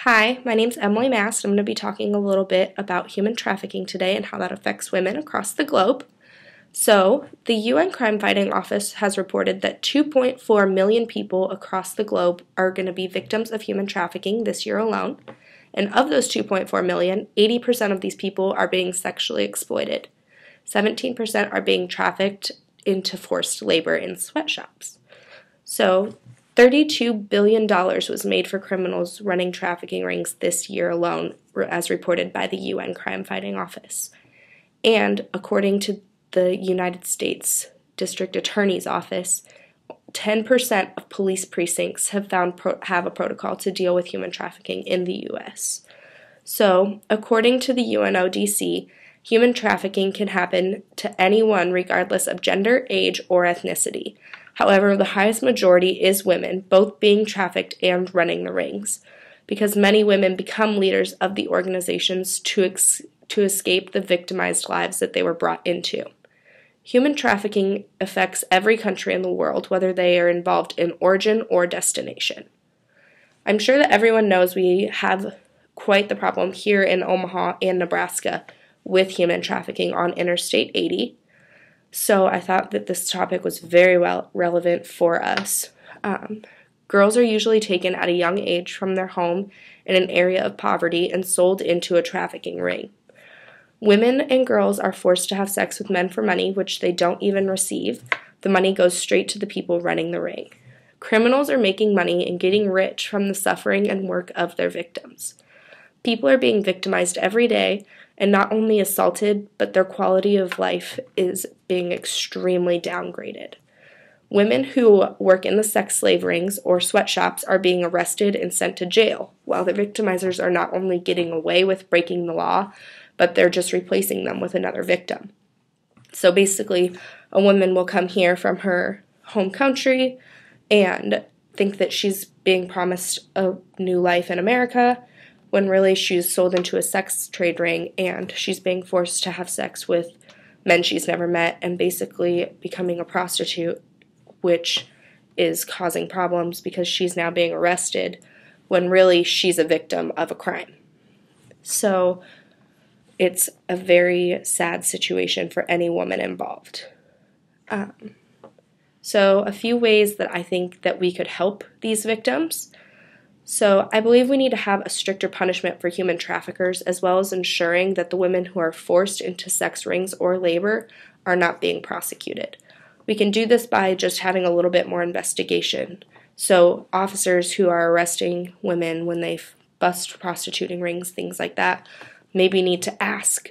Hi, my name's Emily Mast. I'm going to be talking a little bit about human trafficking today and how that affects women across the globe. So, the UN Crime Fighting Office has reported that 2.4 million people across the globe are going to be victims of human trafficking this year alone. And of those 2.4 million, 80% of these people are being sexually exploited. 17% are being trafficked into forced labor in sweatshops. So, $32 billion was made for criminals running trafficking rings this year alone, as reported by the UN Crime Fighting Office. And according to the United States District Attorney's Office, 10% of police precincts have a protocol to deal with human trafficking in the U.S. So, according to the UNODC, human trafficking can happen to anyone regardless of gender, age, or ethnicity. However, the highest majority is women, both being trafficked and running the rings, because many women become leaders of the organizations to escape the victimized lives that they were brought into. Human trafficking affects every country in the world, whether they are involved in origin or destination. I'm sure that everyone knows we have quite the problem here in Omaha and Nebraska with human trafficking on Interstate 80. So I thought that this topic was very relevant for us. Girls are usually taken at a young age from their home in an area of poverty and sold into a trafficking ring. Women and girls are forced to have sex with men for money, which they don't even receive. The money goes straight to the people running the ring. Criminals are making money and getting rich from the suffering and work of their victims. People are being victimized every day and not only assaulted, but their quality of life is being extremely downgraded. Women who work in the sex slave rings or sweatshops are being arrested and sent to jail, while the victimizers are not only getting away with breaking the law, but they're just replacing them with another victim. So basically, a woman will come here from her home country and think that she's being promised a new life in America, when really she's sold into a sex trade ring and she's being forced to have sex with men she's never met and basically becoming a prostitute, which is causing problems because she's now being arrested when really she's a victim of a crime. So it's a very sad situation for any woman involved. So a few ways that I think that we could help these victims. So I believe we need to have a stricter punishment for human traffickers, as well as ensuring that the women who are forced into sex rings or labor are not being prosecuted. We can do this by just having a little bit more investigation. So officers who are arresting women when they bust prostituting rings, things like that, maybe need to ask,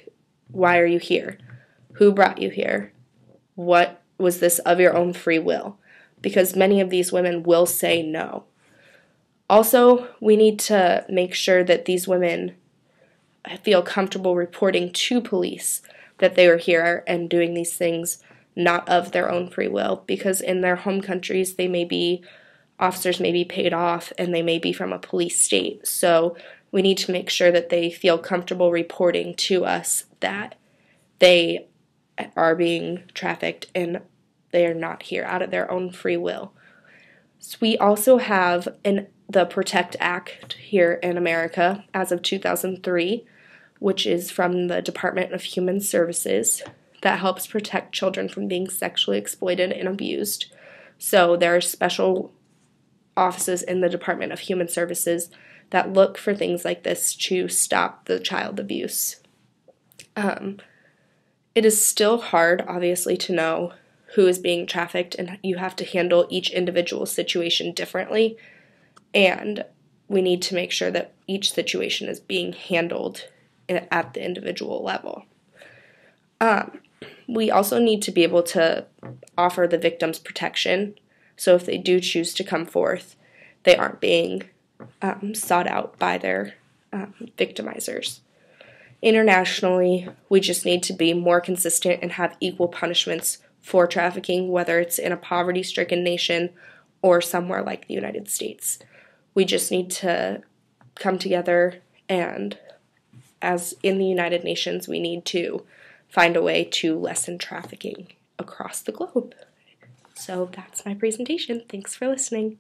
why are you here? Who brought you here? What was this of your own free will? Because many of these women will say no. Also, we need to make sure that these women feel comfortable reporting to police that they were here and doing these things not of their own free will, because in their home countries, officers may be paid off and they may be from a police state. So we need to make sure that they feel comfortable reporting to us that they are being trafficked and they are not here out of their own free will. So we also have the PROTECT Act here in America as of 2003, which is from the Department of Human Services, that helps protect children from being sexually exploited and abused. So there are special offices in the Department of Human Services that look for things like this to stop the child abuse. It is still hard, obviously, to know who is being trafficked, and you have to handle each individual situation differently. And we need to make sure that each situation is being handled at the individual level. We also need to be able to offer the victims protection. So if they do choose to come forth, they aren't being sought out by their victimizers. Internationally, we just need to be more consistent and have equal punishments for trafficking, whether it's in a poverty-stricken nation or somewhere like the United States. We just need to come together, and as in the United Nations, we need to find a way to lessen trafficking across the globe. So that's my presentation. Thanks for listening.